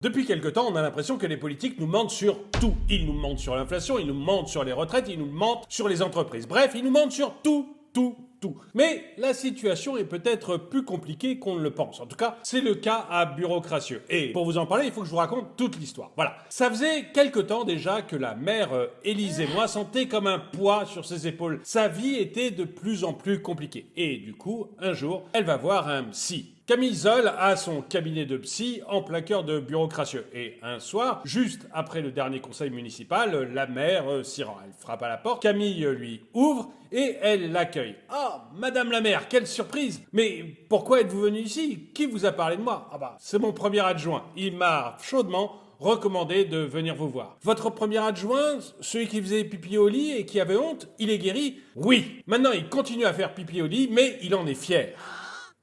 Depuis quelque temps, on a l'impression que les politiques nous mentent sur tout. Ils nous mentent sur l'inflation, ils nous mentent sur les retraites, ils nous mentent sur les entreprises. Bref, ils nous mentent sur tout. Mais la situation est peut-être plus compliquée qu'on ne le pense. En tout cas, c'est le cas à Bureaucratieux. Et pour vous en parler, il faut que je vous raconte toute l'histoire. Voilà. Ça faisait quelque temps déjà que la mère Élise et moi sentait comme un poids sur ses épaules. Sa vie était de plus en plus compliquée. Et du coup, un jour, elle va voir un psy. Camille Zoll a son cabinet de psy en plein cœur de Bureaucratieux. Et un soir, juste après le dernier conseil municipal, la mère s'y rend. Elle frappe à la porte, Camille lui ouvre et elle l'accueille. « Ah, madame la maire, quelle surprise! Mais pourquoi êtes-vous venue ici? Qui vous a parlé de moi? »« Ah bah, c'est mon premier adjoint. Il m'a chaudement recommandé de venir vous voir. »« Votre premier adjoint, celui qui faisait pipi au lit et qui avait honte, il est guéri? »« Oui. Maintenant, il continue à faire pipi au lit, mais il en est fier. »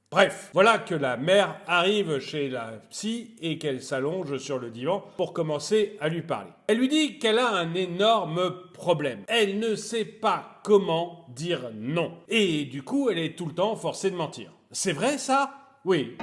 Bref, voilà que la mère arrive chez la psy et qu'elle s'allonge sur le divan pour commencer à lui parler. Elle lui dit qu'elle a un énorme problème. Elle ne sait pas comment dire non. Et du coup, elle est tout le temps forcée de mentir. C'est vrai ça? Oui.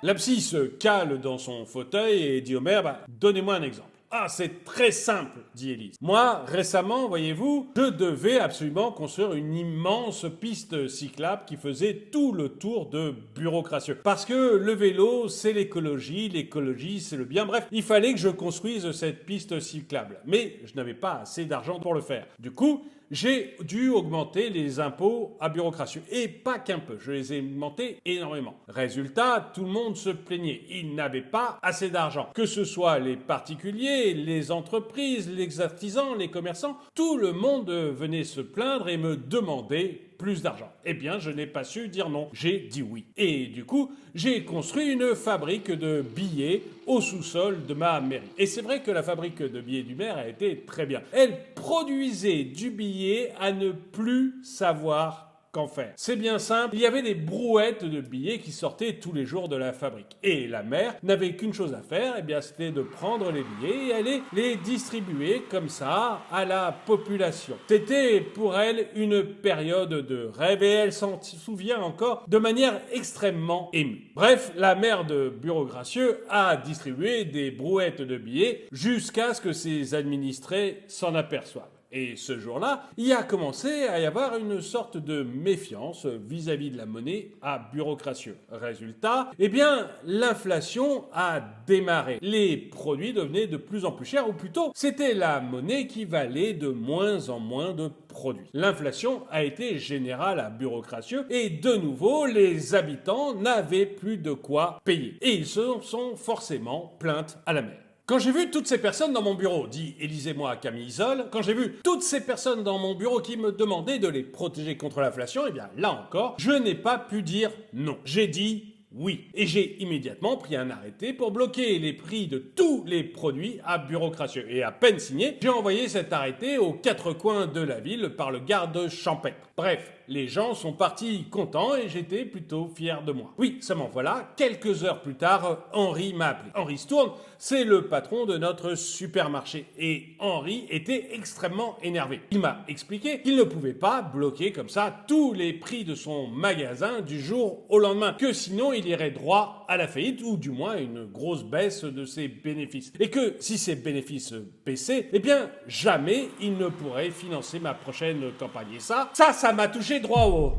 La psy se cale dans son fauteuil et dit au maire, donnez-moi un exemple. Ah, c'est très simple, dit Élise. Moi, récemment, voyez-vous, je devais absolument construire une immense piste cyclable qui faisait tout le tour de Bureaucratieux. Parce que le vélo, c'est l'écologie, c'est le bien. Bref, il fallait que je construise cette piste cyclable. Mais je n'avais pas assez d'argent pour le faire. Du coup, j'ai dû augmenter les impôts à Bureaucratieux. Et pas qu'un peu, je les ai augmentés énormément. Résultat, tout le monde se plaignait. Ils n'avaient pas assez d'argent. Que ce soit les particuliers, les entreprises, les artisans, les commerçants, tout le monde venait se plaindre et me demander plus d'argent. Eh bien, je n'ai pas su dire non. J'ai dit oui. Et du coup, j'ai construit une fabrique de billets au sous-sol de ma mairie. Et c'est vrai que la fabrique de billets du maire a été très bien. Elle produisait du billet à ne plus savoir qu'en faire. C'est bien simple, il y avait des brouettes de billets qui sortaient tous les jours de la fabrique. Et la mère n'avait qu'une chose à faire, eh bien c'était de prendre les billets et aller les distribuer comme ça à la population. C'était pour elle une période de rêve et elle s'en souvient encore de manière extrêmement émue. Bref, la mère de Bureaucratieux a distribué des brouettes de billets jusqu'à ce que ses administrés s'en aperçoivent. Et ce jour-là, il a commencé à y avoir une sorte de méfiance vis-à-vis de la monnaie à Bureaucratieux. Résultat, eh bien, l'inflation a démarré. Les produits devenaient de plus en plus chers, ou plutôt, c'était la monnaie qui valait de moins en moins de produits. L'inflation a été générale à Bureaucratieux et de nouveau, les habitants n'avaient plus de quoi payer. Et ils se sont forcément plaints à la maire. Quand j'ai vu toutes ces personnes dans mon bureau, dit Élise et moi à Camille Zoll, quand j'ai vu toutes ces personnes dans mon bureau qui me demandaient de les protéger contre l'inflation, eh bien là encore, je n'ai pas pu dire non. J'ai dit oui. Et j'ai immédiatement pris un arrêté pour bloquer les prix de tous les produits à Bureaucratieux. Et à peine signé, j'ai envoyé cet arrêté aux quatre coins de la ville par le garde champêtre. Bref, les gens sont partis contents et j'étais plutôt fier de moi. Oui, seulement voilà, quelques heures plus tard, Henri m'a appelé. Henri Stourne, c'est le patron de notre supermarché. Et Henri était extrêmement énervé. Il m'a expliqué qu'il ne pouvait pas bloquer comme ça tous les prix de son magasin du jour au lendemain. Que sinon, il irait droit à la faillite ou du moins une grosse baisse de ses bénéfices. Et que si ses bénéfices baissaient, eh bien jamais il ne pourrait financer ma prochaine campagne. Et ça m'a touché droit au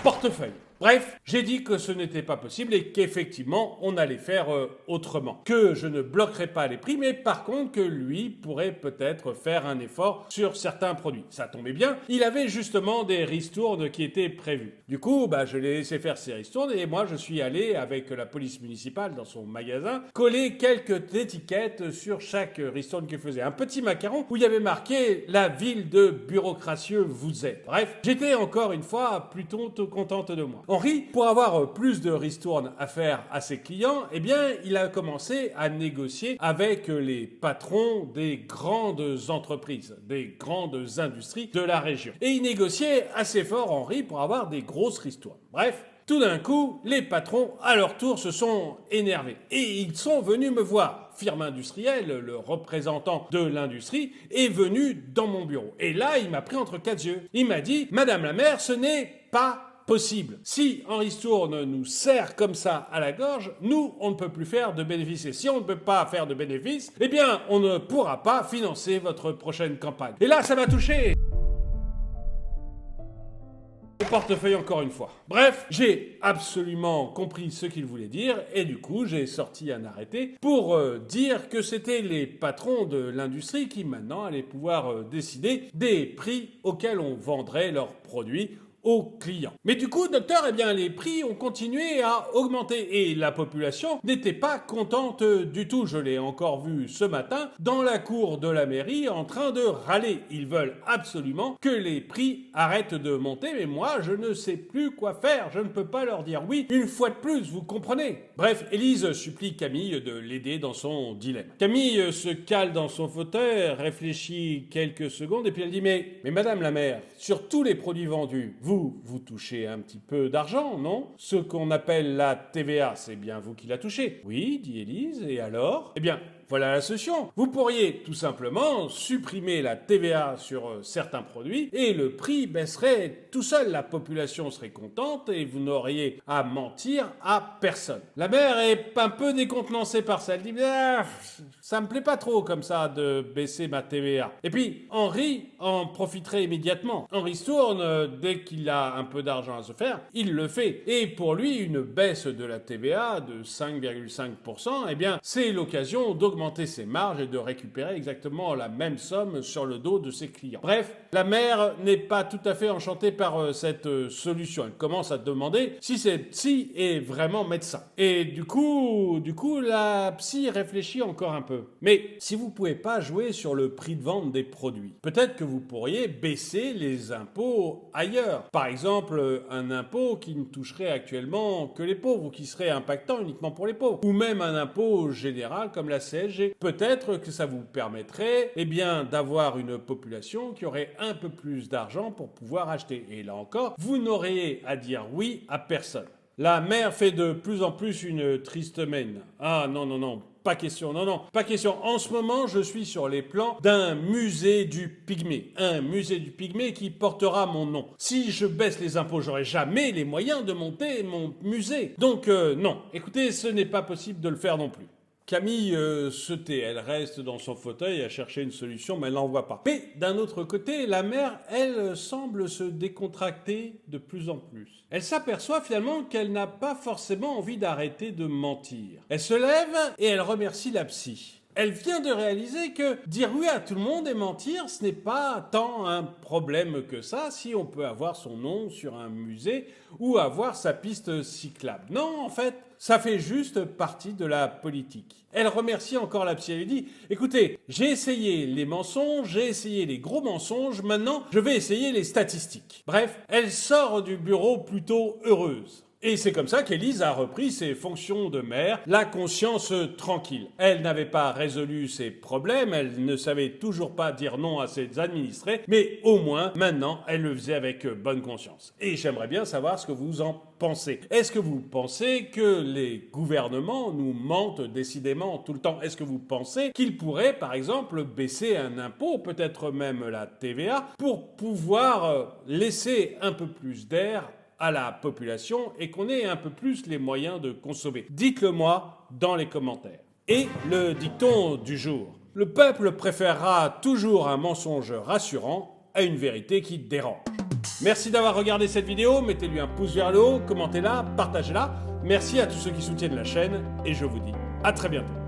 portefeuille. Bref, j'ai dit que ce n'était pas possible et qu'effectivement, on allait faire autrement. Que je ne bloquerais pas les prix, mais par contre que lui pourrait peut-être faire un effort sur certains produits. Ça tombait bien, il avait justement des ristournes qui étaient prévues. Du coup, je l'ai laissé faire ses ristournes et moi je suis allé avec la police municipale dans son magasin coller quelques étiquettes sur chaque ristourne qu'il faisait. Un petit macaron où il y avait marqué « La ville de Bureaucratieux vous aide ». Bref, j'étais encore une fois plutôt contente de moi. Henri, pour avoir plus de ristournes à faire à ses clients, eh bien, il a commencé à négocier avec les patrons des grandes entreprises, des grandes industries de la région. Et il négociait assez fort, Henri, pour avoir des grosses ristournes. Bref, tout d'un coup, les patrons, à leur tour, se sont énervés. Et ils sont venus me voir. Firme industrielle, le représentant de l'industrie, est venu dans mon bureau. Et là, il m'a pris entre quatre yeux. Il m'a dit « Madame la maire, ce n'est pas possible. Si Henri Stourne nous serre comme ça à la gorge, nous, on ne peut plus faire de bénéfices. Et si on ne peut pas faire de bénéfices, eh bien, on ne pourra pas financer votre prochaine campagne. Et là, ça m'a touché. Le portefeuille encore une fois. Bref, j'ai absolument compris ce qu'il voulait dire et du coup j'ai sorti un arrêté pour dire que c'était les patrons de l'industrie qui maintenant allaient pouvoir décider des prix auxquels on vendrait leurs produits aux clients. Mais du coup, docteur, eh bien, les prix ont continué à augmenter et la population n'était pas contente du tout. Je l'ai encore vu ce matin dans la cour de la mairie en train de râler. Ils veulent absolument que les prix arrêtent de monter, mais moi, je ne sais plus quoi faire. Je ne peux pas leur dire oui une fois de plus, vous comprenez? Bref, Élise supplie Camille de l'aider dans son dilemme. Camille se cale dans son fauteuil, réfléchit quelques secondes et puis elle dit mais madame la maire, sur tous les produits vendus, vous touchez un petit peu d'argent, non? Ce qu'on appelle la TVA, c'est bien vous qui la touchez. Oui, dit Élise, et alors? Eh bien, voilà la solution. Vous pourriez tout simplement supprimer la TVA sur certains produits et le prix baisserait tout seul. La population serait contente et vous n'auriez à mentir à personne. La mère est un peu décontenancée par ça. Elle dit ça me plaît pas trop comme ça de baisser ma TVA. Et puis Henri en profiterait immédiatement. Henri Stourne, dès qu'il a un peu d'argent à se faire, il le fait. Et pour lui, une baisse de la TVA de 5,5%, eh bien, c'est l'occasion d'augmenter ses marges et de récupérer exactement la même somme sur le dos de ses clients. Bref, la mère n'est pas tout à fait enchantée par cette solution. Elle commence à demander si cette psy est vraiment médecin. Et du coup, la psy réfléchit encore un peu. Mais si vous pouvez pas jouer sur le prix de vente des produits, peut-être que vous pourriez baisser les impôts ailleurs. Par exemple, un impôt qui ne toucherait actuellement que les pauvres ou qui serait impactant uniquement pour les pauvres. Ou même un impôt général comme la CSG. Peut-être que ça vous permettrait d'avoir une population qui aurait un peu plus d'argent pour pouvoir acheter. Et là encore, vous n'auriez à dire oui à personne. La mère fait de plus en plus une triste mine. Ah non, pas question, non, pas question. En ce moment, je suis sur les plans d'un musée du pygmée. Un musée du pygmée qui portera mon nom. Si je baisse les impôts, j'aurai jamais les moyens de monter mon musée. Donc non, écoutez, ce n'est pas possible de le faire non plus. Camille se tait, elle reste dans son fauteuil à chercher une solution, mais elle n'en voit pas. Mais d'un autre côté, la mère, elle, semble se décontracter de plus en plus. Elle s'aperçoit finalement qu'elle n'a pas forcément envie d'arrêter de mentir. Elle se lève et elle remercie la psy. Elle vient de réaliser que dire oui à tout le monde et mentir, ce n'est pas tant un problème que ça si on peut avoir son nom sur un musée ou avoir sa piste cyclable. Non, en fait, ça fait juste partie de la politique. Elle remercie encore la psy. Elle lui dit « Écoutez, j'ai essayé les mensonges, j'ai essayé les gros mensonges, maintenant je vais essayer les statistiques. » Bref, elle sort du bureau plutôt heureuse. Et c'est comme ça qu'Élise a repris ses fonctions de mère, la conscience tranquille. Elle n'avait pas résolu ses problèmes, elle ne savait toujours pas dire non à ses administrés, mais au moins, maintenant, elle le faisait avec bonne conscience. Et j'aimerais bien savoir ce que vous en pensez. Est-ce que vous pensez que les gouvernements nous mentent décidément tout le temps? Est-ce que vous pensez qu'ils pourraient, par exemple, baisser un impôt, peut-être même la TVA, pour pouvoir laisser un peu plus d'air à la population et qu'on ait un peu plus les moyens de consommer? Dites-le moi dans les commentaires. Et le dicton du jour. Le peuple préférera toujours un mensonge rassurant à une vérité qui dérange. Merci d'avoir regardé cette vidéo, mettez-lui un pouce vers le haut, commentez-la, partagez-la. Merci à tous ceux qui soutiennent la chaîne et je vous dis à très bientôt.